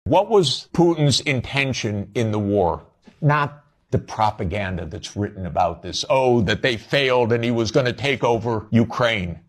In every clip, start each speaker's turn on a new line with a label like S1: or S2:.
S1: What was Putin's intention in the war? Not the propaganda that's written about this. Oh, that they failed and he was going to take over Ukraine.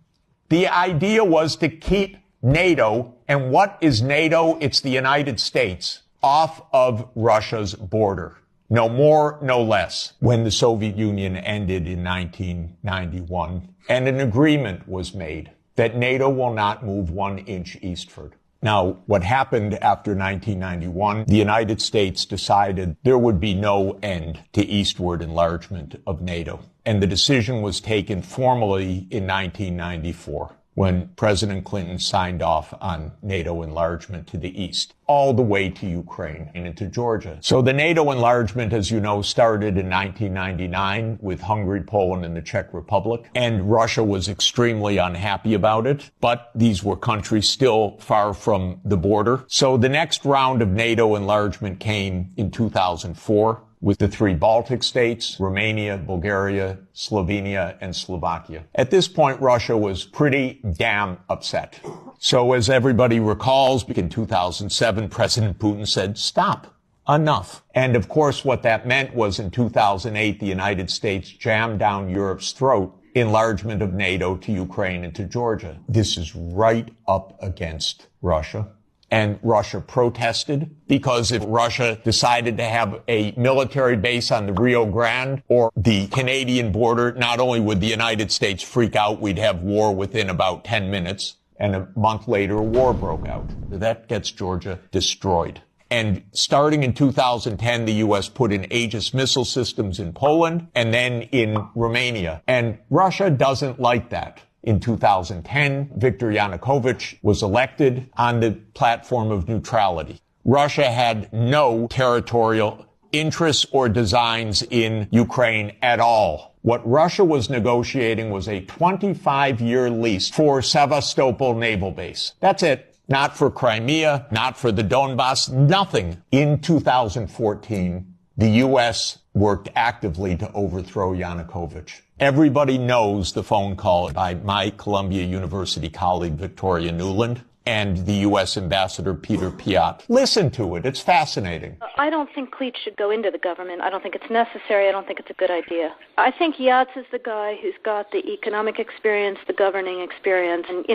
S1: The idea was to keep NATO, and what is NATO? It's the United States, off of Russia's border. No more, no less. When the Soviet Union ended in 1991, and an agreement was made that NATO will not move 1 inch eastward. Now, what happened after 1991, the United States decided there would be no end to eastward enlargement of NATO. And the decision was taken formally in 1994. When President Clinton signed off on NATO enlargement to the east, all the way to Ukraine and into Georgia. So the NATO enlargement, as you know, started in 1999 with Hungary, Poland, and the Czech Republic. And Russia was extremely unhappy about it. But these were countries still far from the border. So the next round of NATO enlargement came in 2004. With the 3 Baltic states, Romania, Bulgaria, Slovenia, and Slovakia. At this point, Russia was pretty damn upset. So as everybody recalls, in 2007, President Putin said, stop, enough. And of course, what that meant was in 2008, the United States jammed down Europe's throat enlargement of NATO to Ukraine and to Georgia. This is right up against Russia. And Russia protested because if Russia decided to have a military base on the Rio Grande or the Canadian border, not only would the United States freak out, we'd have war within about 10 minutes. And a month later, a war broke out. That gets Georgia destroyed. And starting in 2010, the U.S. put in Aegis missile systems in Poland and then in Romania. And Russia doesn't like that. In 2010, Viktor Yanukovych was elected on the platform of neutrality. Russia had no territorial interests or designs in Ukraine at all. What Russia was negotiating was a 25-year lease for Sevastopol naval base. That's it. Not for Crimea, not for the Donbass, nothing. In 2014, the U.S. worked actively to overthrow Yanukovych. Everybody knows the phone call by my Columbia University colleague, Victoria Nuland, and the U.S. Ambassador Peter Piot. Listen to it. It's fascinating.
S2: I don't think Cleach should go into the government. I don't think it's necessary. I don't think it's a good idea. I think Yats is the guy who's got the economic experience, the governing experience, and,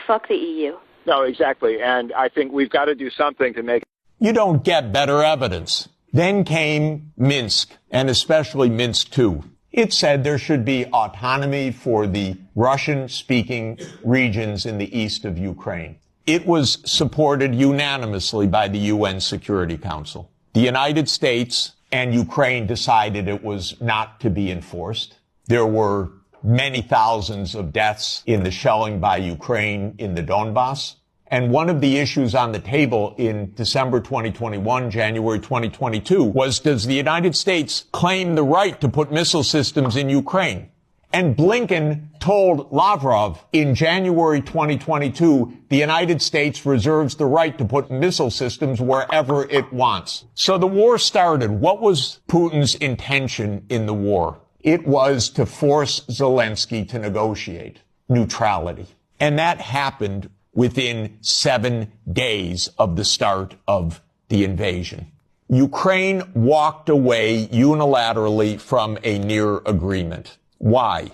S2: fuck the EU.
S3: No, exactly. And I think we've got to do something to make...
S1: You don't get better evidence. Then came Minsk, and especially Minsk II. It said there should be autonomy for the Russian-speaking regions in the east of Ukraine. It was supported unanimously by the UN Security Council. The United States and Ukraine decided it was not to be enforced. There were many thousands of deaths in the shelling by Ukraine in the Donbass. And one of the issues on the table in December 2021, January 2022, was, does the United States claim the right to put missile systems in Ukraine? And Blinken told Lavrov in January 2022, the United States reserves the right to put missile systems wherever it wants. So the war started. What was Putin's intention in the war? It was to force Zelensky to negotiate neutrality. And that happened within 7 days of the start of the invasion. Ukraine walked away unilaterally from a near agreement. Why?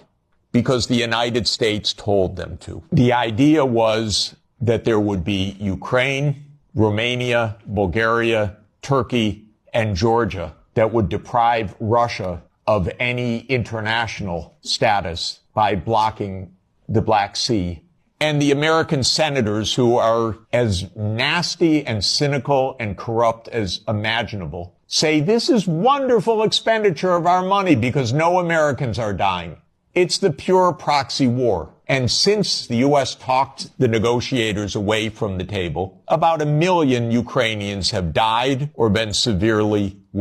S1: Because the United States told them to. The idea was that there would be Ukraine, Romania, Bulgaria, Turkey, and Georgia that would deprive Russia of any international status by blocking the Black Sea. And the American senators, who are as nasty and cynical and corrupt as imaginable, say this is wonderful expenditure of our money because no Americans are dying. It's the pure proxy war. And since the U.S. talked the negotiators away from the table, about 1 million Ukrainians have died or been severely wounded.